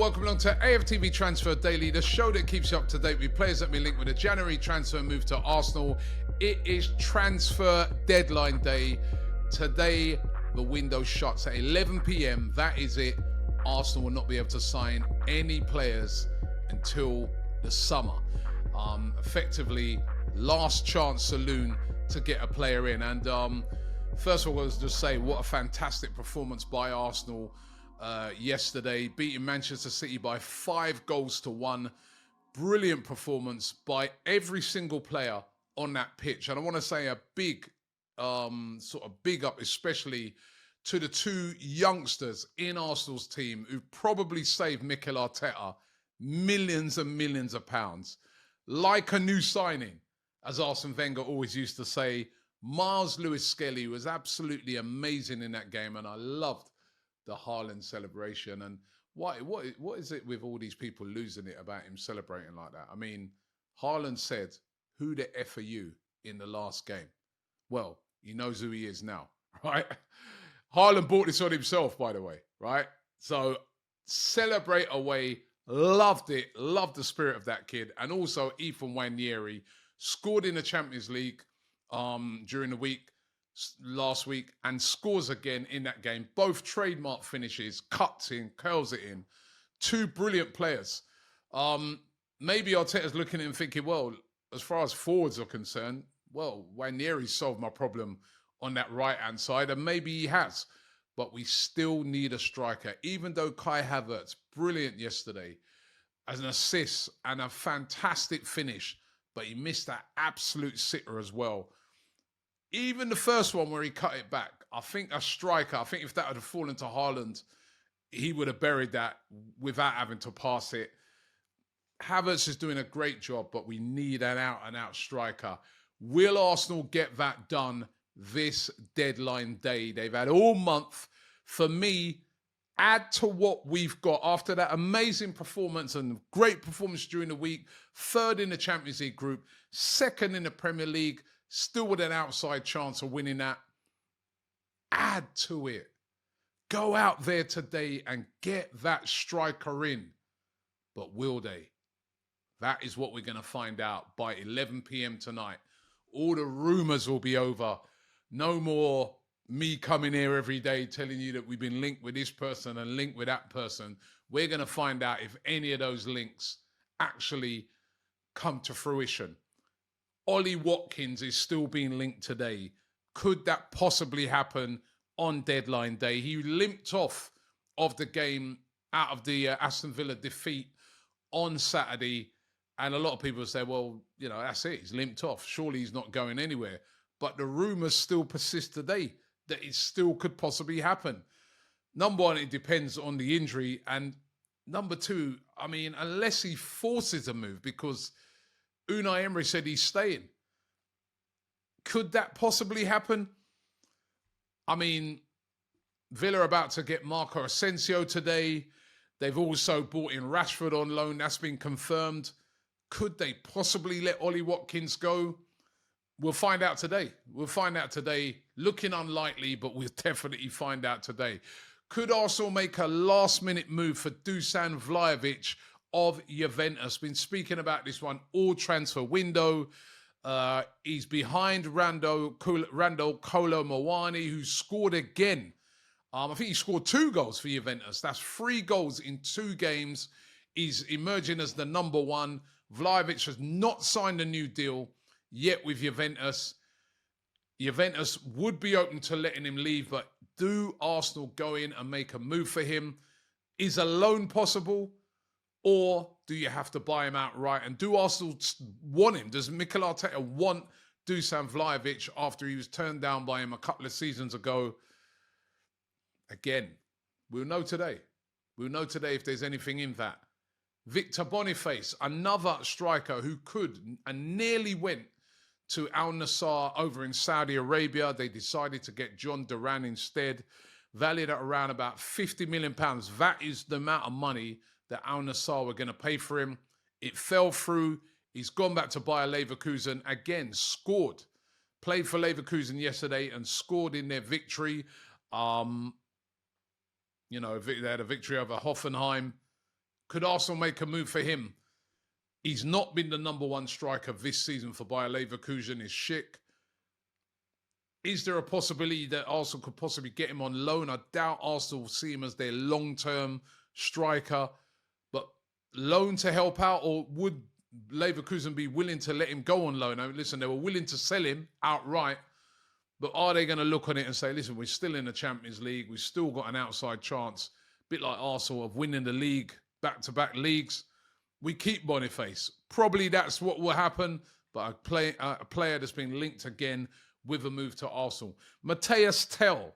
welcome along to AFTV Transfer Daily, the show that keeps you up to date with players that have been linked with a January transfer move to Arsenal. It is transfer deadline day. Today, the window shuts at 11 p.m. That is it. Arsenal will not be able to sign any players until the summer. Effectively, last chance saloon to get a player in. And first of all, let's just say what a fantastic performance by Arsenal yesterday, beating Manchester City by 5-1. Brilliant performance by every single player on that pitch. And I want to say a big big up, especially to the two youngsters in Arsenal's team who probably saved Mikel Arteta millions and millions of pounds. Like a new signing, as Arsene Wenger always used to say. Miles Lewis-Skelly was absolutely amazing in that game, and I loved the Haaland celebration. And what is it with all these people losing it about him celebrating like that? I mean, Haaland said, "Who the F are you?" in the last game. Well, he knows who he is now, right? Haaland bought this on himself, by the way, right? So celebrate away. Loved it. Loved the spirit of that kid. And also Ethan Nwaneri scored in the Champions League during the week, last week, and scores again in that game. Both trademark finishes, cuts in, curls it in. Two brilliant players. Maybe Arteta's looking at him thinking, well, as far as forwards are concerned, well, Nwaneri solved my problem on that right-hand side, and maybe he has. But we still need a striker. Even though Kai Havertz, brilliant yesterday, as an assist and a fantastic finish, but he missed that absolute sitter as well. Even the first one where he cut it back, I think a striker, I think if that had fallen to Haaland, he would have buried that without having to pass it. Havertz is doing a great job, but we need an out-and-out striker. Will Arsenal get that done this deadline day? They've had all month. For me, add to what we've got after that amazing performance and great performance during the week. Third in the Champions League group, second in the Premier League, still with an outside chance of winning that. Add to it. Go out there today and get that striker in. But will they? That is what we're going to find out by 11 p.m. tonight. All the rumours will be over. No more me coming here every day telling you that we've been linked with this person and linked with that person. We're going to find out if any of those links actually come to fruition. Ollie Watkins is still being linked today. Could that possibly happen on deadline day? He limped off of the game out of the Aston Villa defeat on Saturday. And a lot of people say, well, you know, that's it. He's limped off. Surely he's not going anywhere. But the rumours still persist today that it still could possibly happen. Number one, it depends on the injury. And number two, I mean, unless he forces a move, because Unai Emery said he's staying. Could that possibly happen? I mean, Villa are about to get Marco Asensio today. They've also brought in Rashford on loan. That's been confirmed. Could they possibly let Ollie Watkins go? We'll find out today. Looking unlikely, but we'll definitely find out today. Could Arsenal make a last-minute move for Dušan Vlahović of Juventus? Been speaking about this one all transfer window. He's behind Randall Kolo Muani, who scored again. I think he scored 2 goals for Juventus. That's 3 goals in 2 games. He's emerging as the number one. Vlahović has not signed a new deal yet with Juventus. Juventus would be open to letting him leave, but do Arsenal go in and make a move for him? Is a loan possible? Or do you have to buy him outright? And do Arsenal want him? Does Mikel Arteta want Dušan Vlahović after he was turned down by him a couple of seasons ago? Again, we'll know today. We'll know today if there's anything in that. Victor Boniface, another striker who could and nearly went to Al Nassr over in Saudi Arabia. They decided to get John Duran instead, valued at around about £50 million. That is the amount of money that Al Nassr were going to pay for him. It fell through. He's gone back to Bayer Leverkusen. Again, scored. Played for Leverkusen yesterday and scored in their victory. They had a victory over Hoffenheim. Could Arsenal make a move for him? He's not been the number one striker this season for Bayer Leverkusen. Is Schick. Is there a possibility that Arsenal could possibly get him on loan? I doubt Arsenal will see him as their long-term striker. But loan to help out, or would Leverkusen be willing to let him go on loan? I mean, listen, they were willing to sell him outright. But are they going to look on it and say, listen, we're still in the Champions League. We've still got an outside chance, a bit like Arsenal, of winning the league, back-to-back leagues. We keep Boniface. Probably that's what will happen. But a player that's been linked again with a move to Arsenal. Mathys Tel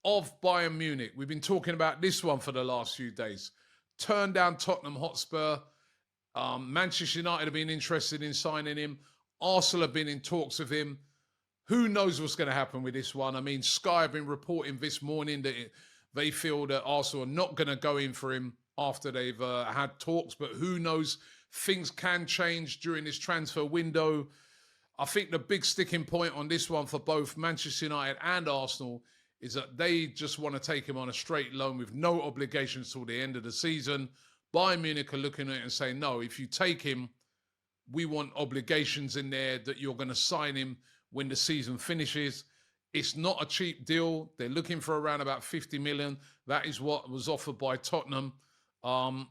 of Bayern Munich. We've been talking about this one for the last few days. Turned down Tottenham Hotspur. Manchester United have been interested in signing him. Arsenal have been in talks with him. Who knows what's going to happen with this one? I mean, Sky have been reporting this morning that they feel that Arsenal are not going to go in for him after they've had talks. But who knows? Things can change during this transfer window. I think the big sticking point on this one for both Manchester United and Arsenal is that they just want to take him on a straight loan with no obligations till the end of the season. Bayern Munich are looking at it and saying, no, if you take him, we want obligations in there that you're going to sign him when the season finishes. It's not a cheap deal. They're looking for around about 50 million. That is what was offered by Tottenham. Can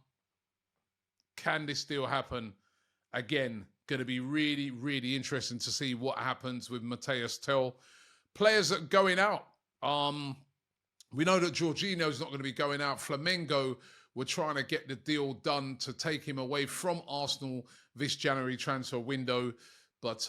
this deal happen? Again, going to be really, really interesting to see what happens with Mathys Tel. Players that are going out. We know that Jorginho is not going to be going out. Flamengo were trying to get the deal done to take him away from Arsenal this January transfer window. But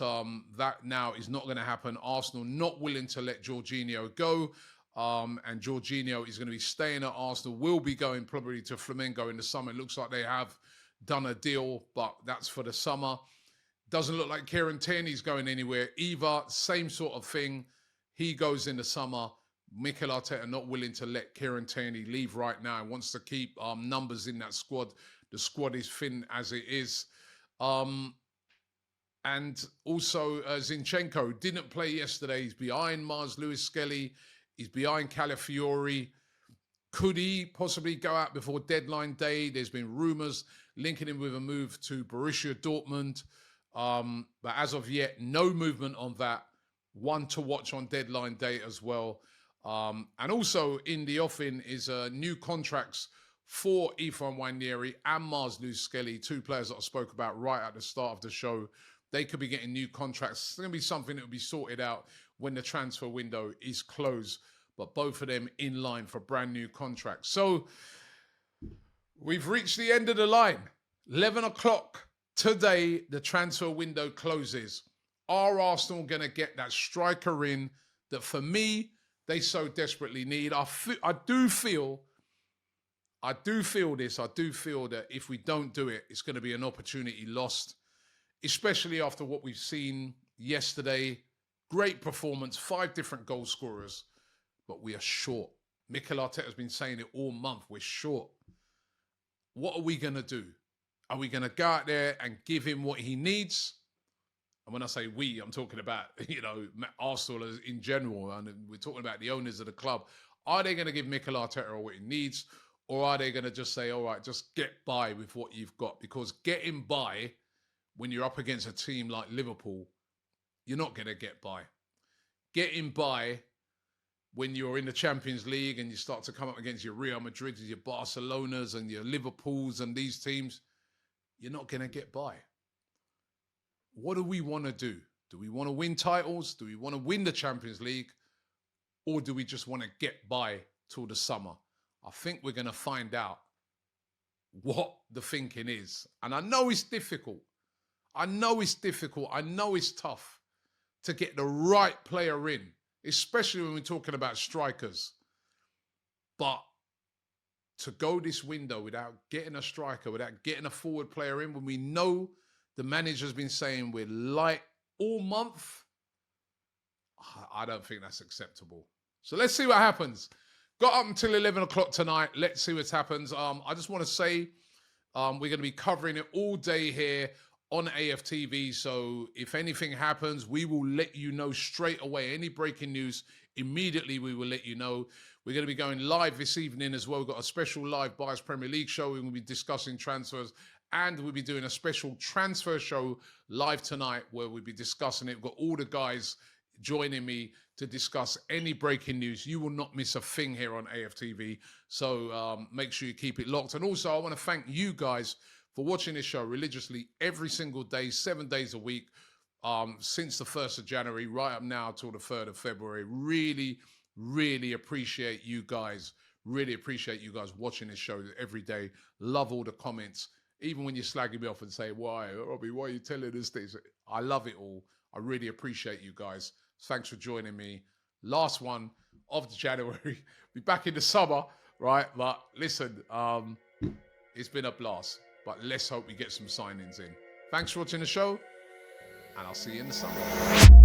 that now is not going to happen. Arsenal not willing to let Jorginho go. And Jorginho is going to be staying at Arsenal. Will be going probably to Flamengo in the summer. It looks like they have done a deal, but that's for the summer. Doesn't look like Kieran Tierney's going anywhere either. Same sort of thing. He goes in the summer. Mikel Arteta not willing to let Kieran Tierney leave right now. Wants to keep numbers in that squad. The squad is thin as it is. And also Zinchenko didn't play yesterday. He's behind Mars Lewis-Skelly. He's behind Calafiori. Could he possibly go out before deadline day? There's been rumours linking him with a move to Borussia Dortmund. But as of yet, no movement on that. One to watch on deadline day as well. And also in the offing is new contracts for Ethan Nwaneri and Mars Lewis-Skelly, two players that I spoke about right at the start of the show. They could be getting new contracts. It's going to be something that will be sorted out when the transfer window is closed. But both of them in line for brand new contracts. So we've reached the end of the line. 11 o'clock today, the transfer window closes. Are Arsenal going to get that striker in that, for me, they so desperately need? I do feel that if we don't do it, it's going to be an opportunity lost, especially after what we've seen yesterday. Great performance, 5 different goal scorers, but we are short. Mikel Arteta has been saying it all month. We're short. What are we going to do? Are we going to go out there and give him what he needs? And when I say we, I'm talking about, Arsenal in general, and we're talking about the owners of the club. Are they going to give Mikel Arteta what he needs, or are they going to just say, all right, just get by with what you've got? Because getting by when you're up against a team like Liverpool, you're not going to get by. Getting by when you're in the Champions League and you start to come up against your Real Madrids, your Barcelonas and your Liverpools and these teams, you're not going to get by. What do we want to do? Do we want to win titles? Do we want to win the Champions League? Or do we just want to get by till the summer? I think we're going to find out what the thinking is. And I know it's difficult. I know it's tough to get the right player in, especially when we're talking about strikers. But to go this window without getting a striker, without getting a forward player in, when we know the manager's been saying we're light all month, I don't think that's acceptable. So let's see what happens. Got up until 11 o'clock tonight. Let's see what happens. I just want to say we're going to be covering it all day here on AFTV. So if anything happens, we will let you know straight away. Any breaking news, immediately we will let you know. We're going to be going live this evening as well. We've got a special live Bias Premier League show. We're going to be discussing transfers, and we'll be doing a special transfer show live tonight where we'll be discussing it. We've got all the guys joining me to discuss any breaking news. You will not miss a thing here on AFTV. So make sure you keep it locked. And also, I want to thank you guys for watching this show religiously every single day, 7 days a week, since the 1st of January, right up now till the 3rd of February. Really, really appreciate you guys. Really appreciate you guys watching this show every day. Love all the comments. Even when you're slagging me off and say, why, Robbie, why are you telling us this? I love it all. I really appreciate you guys. Thanks for joining me. Last one of January. Be back in the summer, right? But listen, it's been a blast. But let's hope we get some signings in. Thanks for watching the show, and I'll see you in the summer.